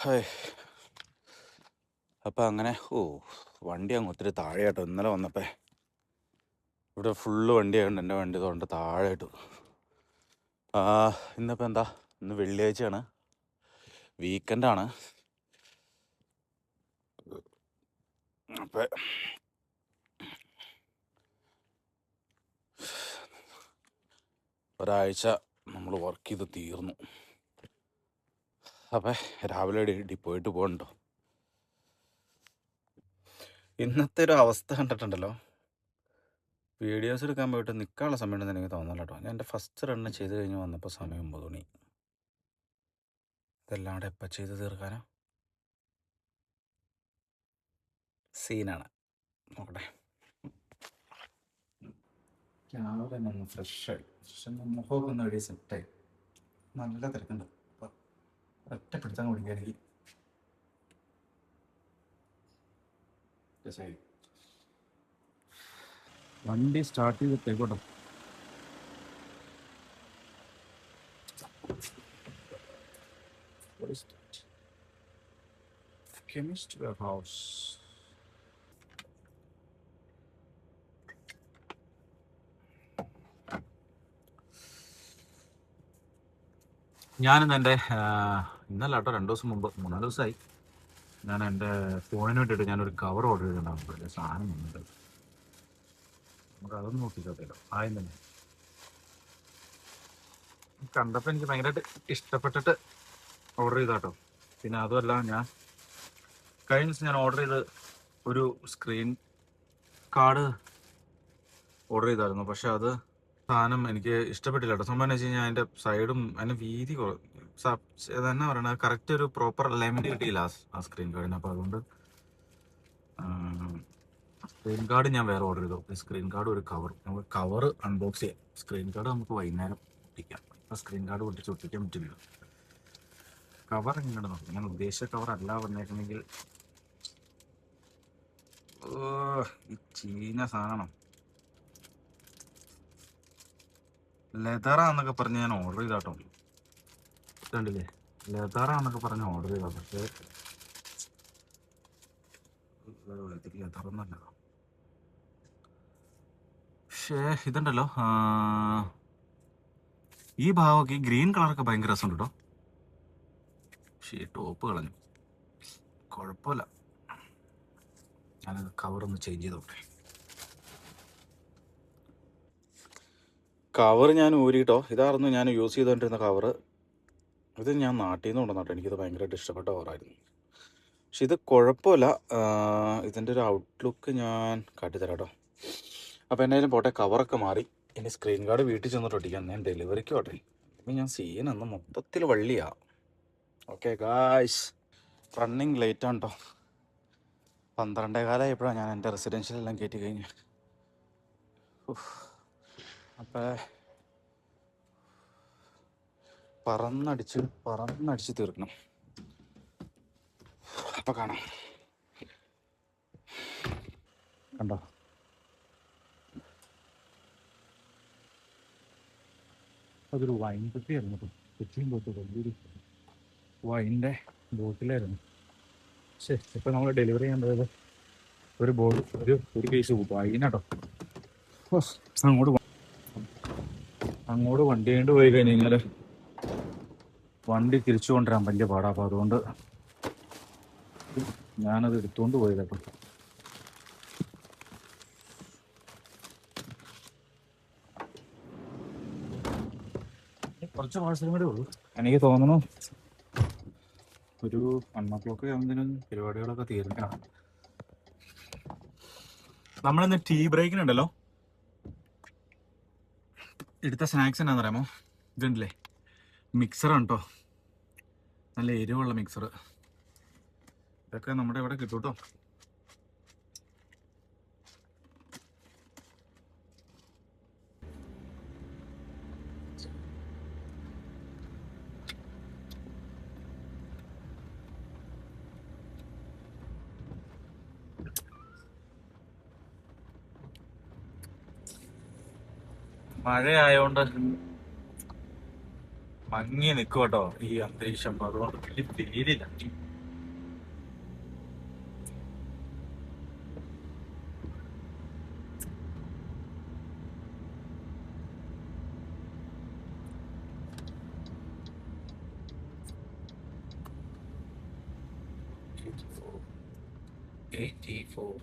Hi. അപ്പം അങ്ങനെ വണ്ടി അങ്ങ് ഒത്തിരി താഴെയാട്ടോ. ഇന്നലെ വന്നപ്പേ ഇവിടെ ഫുള്ള് വണ്ടി ആയതുകൊണ്ട് എൻ്റെ വണ്ടി തൊണ്ട് താഴെ ഇട്ടു. ഇന്നിപ്പോൾ എന്താ, ഇന്ന് വെള്ളിയാഴ്ചയാണ്, വീക്കെൻഡാണ്. അപ്പം ഒരാഴ്ച നമ്മൾ വർക്ക് ചെയ്ത് തീർന്നു. അപ്പം രാവിലെ പോയിട്ട് പോകണ്ടോ. ഇന്നത്തെ ഒരു അവസ്ഥ കണ്ടിട്ടുണ്ടല്ലോ, വീഡിയോസ് എടുക്കാൻ പോയിട്ട് നിൽക്കാനുള്ള സമയം ഉണ്ടെന്ന് എനിക്ക് തോന്നല കേട്ടോ. ഞാൻ എൻ്റെ ഫസ്റ്റ് റണ്ണ് ചെയ്ത് കഴിഞ്ഞ് വന്നപ്പോൾ സമയം 9 മണി. ഇതെല്ലാം കൂടെ എപ്പോൾ ചെയ്ത് തീർക്കാനോ? സീനാണ്. നോക്കട്ടെ. രാവിലെ തന്നെ ഒന്ന് ഫ്രഷായി, മുഖമൊക്കെ ഒന്ന് എഴുതി സെറ്റായി. നല്ല തിരക്കുണ്ട്. അപ്പം ഒറ്റ പിടുത്തം കുടിക്കുകയാണെങ്കിൽ വണ്ടി സ്റ്റാർട്ട് ചെയ്തിട്ടേക്കോട്ടോ. Chemist warehouse. ഞാനിന്ന് എൻ്റെ ഇന്നല്ല കേട്ടോ, 2 ദിവസം മുമ്പ്, 3 ദിവസമായി, ഞാൻ എൻ്റെ ഫോണിന് വേണ്ടിയിട്ട് ഞാനൊരു കവർ ഓർഡർ ചെയ്തിട്ടുണ്ടാകും. വലിയ സാധനം വന്നിട്ട് നമുക്ക് അതൊന്നും നോക്കിക്കോട്ടല്ലോ. ആദ്യം തന്നെ കണ്ടപ്പോൾ എനിക്ക് ഭയങ്കരമായിട്ട് ഇഷ്ടപ്പെട്ടിട്ട് ഓർഡർ ചെയ്താട്ടോ. പിന്നെ അതുമല്ല, ഞാൻ കഴിഞ്ഞ ദിവസം ഞാൻ ഓർഡർ ചെയ്ത് ഒരു സ്ക്രീൻ കാർഡ് ഓർഡർ ചെയ്തായിരുന്നു. പക്ഷെ അത് സാധനം എനിക്ക് ഇഷ്ടപ്പെട്ടില്ല കേട്ടോ. സംഭവം എന്ന് വെച്ച് കഴിഞ്ഞാൽ അതിൻ്റെ സൈഡും അതിൻ്റെ വീതി തന്നെ പറയണത് കറക്റ്റ് ഒരു പ്രോപ്പർ അലൈൻമെൻറ്റ് കിട്ടിയില്ല ആ സ്ക്രീൻ കാർഡിന്. അപ്പോൾ അതുകൊണ്ട് സ്ക്രീൻ കാർഡ് ഞാൻ വേറെ ഓർഡർ ചെയ്തു. സ്ക്രീൻ കാർഡ് ഒരു കവർ, നമുക്ക് കവർ അൺബോക്സ് ചെയ്യാം. സ്ക്രീൻ കാർഡ് നമുക്ക് വൈകുന്നേരം ഒട്ടിക്കാം. ഇപ്പോൾ സ്ക്രീൻ കാർഡ് ഒട്ടിക്കാൻ പറ്റില്ല. കവർ എങ്ങനെയാണ് നോക്കാം. ഞാൻ ഉദ്ദേശിച്ച കവർ അല്ല വന്നേക്കുന്നെങ്കിൽ ഈ ചീഞ്ഞ സാധനം ലെതറാന്നൊക്കെ പറഞ്ഞ് ഞാൻ ഓർഡർ ചെയ്താട്ടോ. കണ്ടില്ലേ, ലെതറാന്നൊക്കെ പറഞ്ഞ് ഓർഡർ ചെയ്താ. പക്ഷേ ലെതറൊന്നല്ല. പക്ഷേ ഇതുണ്ടല്ലോ, ഈ ഭാഗമൊക്കെ ഈ ഗ്രീൻ കളറൊക്കെ ഭയങ്കര രസമുണ്ട് കേട്ടോ. പക്ഷേ ഈ ടോപ്പ് കളഞ്ഞു. കുഴപ്പമില്ല, ഞാനത് കവറൊന്ന് ചേഞ്ച് ചെയ്തോട്ടെ. കവർ ഞാൻ ഊരിട്ടോ. ഇതായിരുന്നു ഞാൻ യൂസ് ചെയ്തുകൊണ്ടിരുന്ന കവറ്. ഇത് ഞാൻ നാട്ടിൽ നിന്ന് കൊണ്ടുവന്നിട്ട് എനിക്കിത് ഭയങ്കരമായിട്ട് ഇഷ്ടപ്പെട്ട കവറായിരുന്നു. പക്ഷെ ഇത് കുഴപ്പമില്ല. ഇതിൻ്റെ ഒരു ഔട്ട്ലുക്ക് ഞാൻ കാട്ടിത്തരാം കേട്ടോ. അപ്പോൾ എന്തായാലും പോട്ടെ, കവറൊക്കെ മാറി. ഇനി സ്ക്രീൻ കാർഡ് വീട്ടിൽ ചെന്നിട്ട് ഒട്ടിക്കാം. ഞാൻ ഡെലിവറിക്ക് ഓട്ടെ. ഇപ്പം ഞാൻ സീനന്ന് മൊത്തത്തിൽ വള്ളിയാ. ഓക്കെ ഗായ്സ്, റണ്ണിങ് ലേറ്റ് ആണ് കേട്ടോ. 12:15 ഞാൻ എൻ്റെ റെസിഡൻഷ്യലെല്ലാം കയറ്റി കഴിഞ്ഞ്. അപ്പോൾ പറന്നടിച്ച് തീർക്കണം. അപ്പോൾ കാണാം. കണ്ടോ, അതൊരു വൈൻ കുപ്പിയായിരുന്നു. കുറ്റിയും പോയിട്ട് വലിയൊരു വൈൻ്റെ ബോട്ടിലായിരുന്നു. ശരി, ഇപ്പം നമ്മൾ ഡെലിവറി ചെയ്യാൻ പോയത് ഒരു കേസ് വൈനാട്ടോ. അങ്ങോട്ട് വണ്ടി കൊണ്ട് പോയി കഴിഞ്ഞാൽ വണ്ടി തിരിച്ചു കൊണ്ടുവരാൻ വലിയ പാടാ. അപ്പോൾ അതുകൊണ്ട് ഞാനത് എടുത്തുകൊണ്ട് പോയി കേട്ടോ. കുറച്ച് പാഴ്സലും കൂടെ ഉള്ളൂ. എനിക്ക് തോന്നുന്നു ഒരു 1 o'clock ആകുന്നതിനും പരിപാടികളൊക്കെ തീർക്കണം. നമ്മളിന്ന് ടീ ബ്രേക്കിനുണ്ടല്ലോ എടുത്ത സ്നാക്സ് എന്നാന്ന് പറയാമോ? ഇതുണ്ടല്ലേ, മിക്സറാണ് കേട്ടോ. നല്ല എരിവുള്ള മിക്സർ. ഇതൊക്കെ നമ്മുടെ ഇവിടെ കിട്ടും കേട്ടോ. മഴയായോണ്ട് മങ്ങി നിൽക്കും കേട്ടോ ഈ അന്തരീക്ഷം. അതുകൊണ്ട് വലിയ പേരില്ല. 84.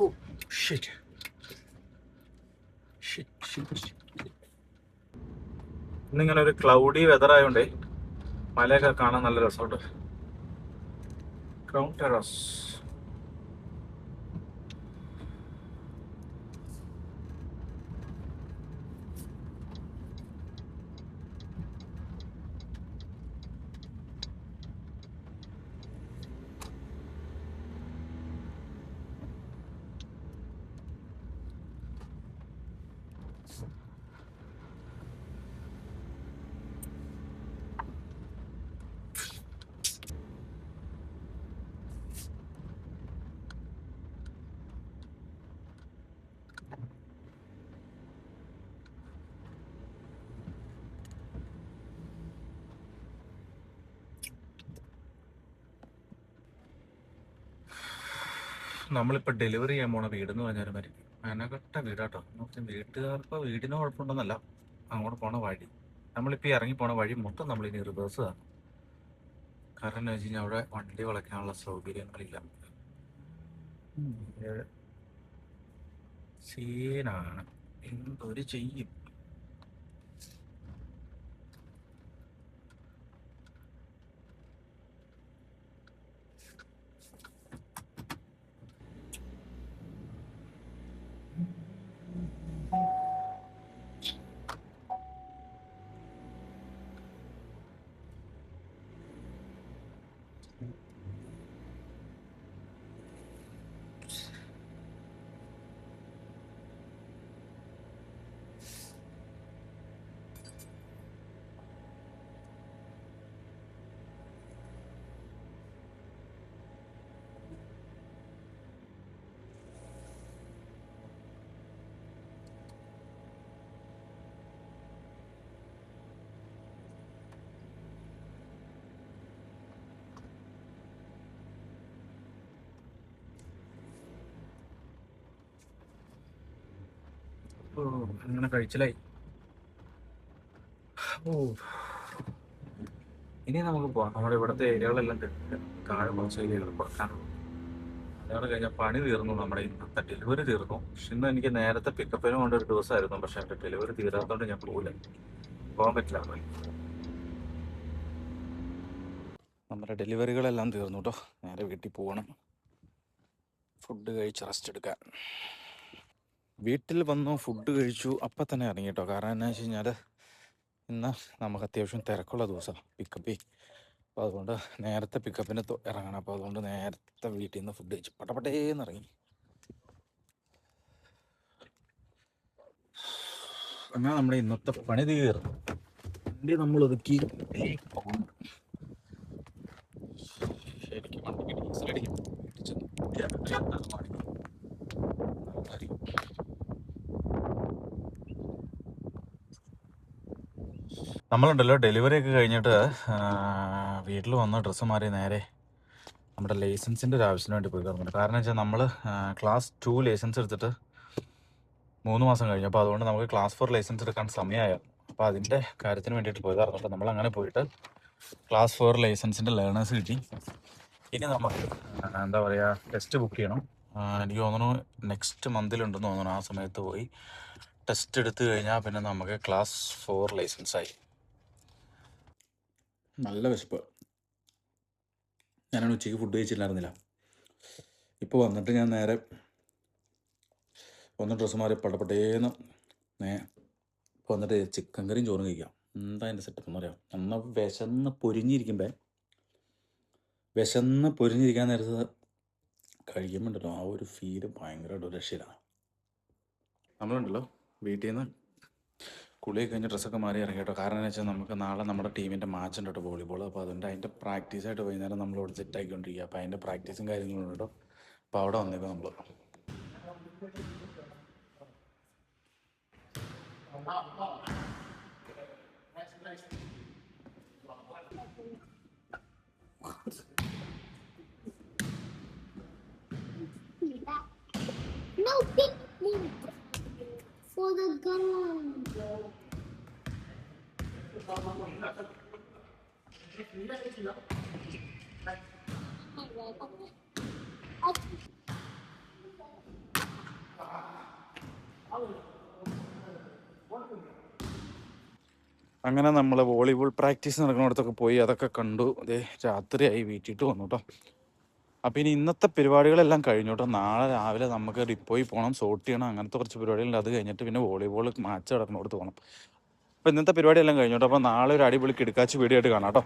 Oh, shit. ഇന്നിങ്ങനെ ഒരു ക്ലൗഡി വെതർ ആയതുകൊണ്ടേ മലയൊക്കെ കാണാൻ നല്ല രസമുണ്ട്. Crown terrace. നമ്മളിപ്പോൾ ഡെലിവറി ചെയ്യാൻ പോണ വീടെന്ന് പറഞ്ഞാൽ മതി മെനകെട്ട വീടാട്ടോ. വീട്ടുകാർക്ക് വീടിന് കുഴപ്പമുണ്ടെന്നല്ല, അങ്ങോട്ട് പോണ വഴി, നമ്മളിപ്പോൾ ഇറങ്ങി പോണ വഴി മൊത്തം നമ്മളിനി റിവേഴ്സ് ആണ്. കാരണം എന്താ വെച്ച് കഴിഞ്ഞാൽ അവിടെ വണ്ടി വളയ്ക്കാനുള്ള സൗകര്യങ്ങളില്ല. സീനാണ്, എന്തൊരു ചെയ്യും. അങ്ങനെ കഴിച്ചിലായി. ഓ, ഇനി നമുക്ക് പോവാം. നമ്മുടെ ഇവിടുത്തെ ഏരിയകളെല്ലാം താഴെ കുറച്ച് ഏരിയകൾ കുറക്കാനുള്ളൂ. അതാണ് കഴിഞ്ഞാൽ പണി തീർന്നു. നമ്മുടെ ഇന്നത്തെ ഡെലിവറി തീർന്നു. പക്ഷെ ഇന്ന് എനിക്ക് നേരത്തെ പിക്കപ്പിന് കൊണ്ട് ഒരു ദിവസമായിരുന്നു. പക്ഷെ എൻ്റെ ഡെലിവറി തീരാത്തതുകൊണ്ട് ഞാൻ പോകാൻ പറ്റില്ല. നമ്മുടെ ഡെലിവറികളെല്ലാം തീർന്നു കേട്ടോ. നേരെ വീട്ടിൽ പോകണം, ഫുഡ് കഴിച്ച് റെസ്റ്റ് എടുക്കാൻ. വീട്ടിൽ വന്നു, ഫുഡ് കഴിച്ചു, അപ്പം തന്നെ ഇറങ്ങി കേട്ടോ. കാരണം എന്താ വെച്ച് കഴിഞ്ഞാൽ ഇന്ന് നമുക്ക് അത്യാവശ്യം തിരക്കുള്ള ദിവസമാണ് പിക്കപ്പ്. അപ്പോൾ അതുകൊണ്ട് നേരത്തെ പിക്കപ്പിന് ഇറങ്ങണം. അപ്പോൾ അതുകൊണ്ട് നേരത്തെ വീട്ടിൽ നിന്ന് ഫുഡ് കഴിച്ച് പട്ടപ്പട്ടേന്ന് ഇറങ്ങി. അങ്ങനെ നമ്മുടെ ഇന്നത്തെ പണി തീർന്നു. വണ്ടി നമ്മൾ ഒതുക്കി പോകുന്നു. ശരിക്കും വണ്ടിക്ക് ഡീസലടിക്കും. നമ്മളുണ്ടല്ലോ ഡെലിവറി ഒക്കെ കഴിഞ്ഞിട്ട് വീട്ടിൽ വന്ന് ഡ്രസ്സ് മാറി നേരെ നമ്മുടെ ലൈസൻസിൻ്റെ ഒരു ആവശ്യത്തിന് വേണ്ടി പോയി കിടന്നുണ്ട്. കാരണം വെച്ചാൽ നമ്മൾ ക്ലാസ് 2 ലൈസൻസ് എടുത്തിട്ട് 3 മാസം കഴിഞ്ഞു. അപ്പോൾ അതുകൊണ്ട് നമുക്ക് ക്ലാസ് 4 ലൈസൻസ് എടുക്കാൻ സമയമായോ. അപ്പോൾ അതിൻ്റെ കാര്യത്തിന് വേണ്ടിയിട്ട് പോയതായിരുന്നു. അപ്പോൾ നമ്മളങ്ങനെ പോയിട്ട് ക്ലാസ് 4 ലൈസൻസിൻ്റെ ലേണേഴ്സ് കിട്ടി. ഇനി നമുക്ക് എന്താ പറയുക, ടെസ്റ്റ് ബുക്ക് ചെയ്യണം. എനിക്ക് തോന്നുന്നു നെക്സ്റ്റ് മന്തിലുണ്ടെന്ന് തോന്നുന്നു. ആ സമയത്ത് പോയി ടെസ്റ്റ് എടുത്തു കഴിഞ്ഞാൽ പിന്നെ നമുക്ക് ക്ലാസ് 4 ലൈസൻസായി. നല്ല വിശപ്പ്. ഞാനാണ് ഉച്ചയ്ക്ക് ഫുഡ് കഴിച്ചിട്ടുണ്ടായിരുന്നില്ല. ഇപ്പോൾ വന്നിട്ട് ഞാൻ നേരെ ഒന്ന് ഡ്രസ്സ് മാറി പടപടേന്ന് ഇപ്പോൾ വന്നിട്ട് ചിക്കൻ കറിയും ചോറും കഴിക്കാം. എന്താ എൻ്റെ സെറ്റപ്പ് എന്ന് പറയാം. എന്നാൽ വിശന്ന് പൊരിഞ്ഞിരിക്കാൻ നേരത്ത് കഴിക്കുമ്പോണ്ടല്ലോ ആ ഒരു ഫീല് ഭയങ്കരമായിട്ട് ഒരു രക്ഷയിലാണ്. നമ്മളുണ്ടല്ലോ വീട്ടിൽ നിന്ന് കുളിയൊക്കെ കഴിഞ്ഞ് ഡ്രസ്സൊക്കെ മാറി ഇറങ്ങി കേട്ടോ. കാരണം എന്ന് വെച്ചാൽ നമുക്ക് നാളെ നമ്മുടെ ടീമിൻ്റെ മാച്ച് ഉണ്ട് കേട്ടോ, വോളിബോൾ. അപ്പോൾ അതുകൊണ്ട് അതിൻ്റെ പ്രാക്ടീസായിട്ട് വൈകുന്നേരം നമ്മളിവിടെ സെറ്റാക്കിക്കൊണ്ടിരിക്കുക. അപ്പോൾ അതിൻ്റെ പ്രാക്ടീസും കാര്യങ്ങളും ഉണ്ട് കേട്ടോ. അപ്പോൾ അവിടെ വന്നേക്കും നമ്മൾ. No big move for the gun. അങ്ങനെ നമ്മൾ വോളിബോൾ പ്രാക്ടീസ് നടക്കുന്നിടത്തൊക്കെ പോയി അതൊക്കെ കണ്ടു. അതേ രാത്രിയായി, വീട്ടിട്ട് വന്നു കേട്ടോ. അപ്പോൾ ഇനി ഇന്നത്തെ പരിപാടികളെല്ലാം കഴിഞ്ഞു കേട്ടോ. നാളെ രാവിലെ നമുക്ക് ഡിപ്പോയിൽ പോകണം, സോർട്ട് ചെയ്യണം, അങ്ങനത്തെ കുറച്ച് പരിപാടികളുണ്ട്. അത് കഴിഞ്ഞിട്ട് പിന്നെ വോളിബോൾ മാച്ച് നടക്കുന്നിടത്ത് പോകണം. അപ്പോൾ ഇന്നത്തെ പരിപാടിയെല്ലാം കഴിഞ്ഞു കേട്ടോ. അപ്പോൾ നാളെ ഒരു അടിപൊളി കിടക്കാച്ച് വീഡിയോ ആയിട്ട് കാണാം കേട്ടോ.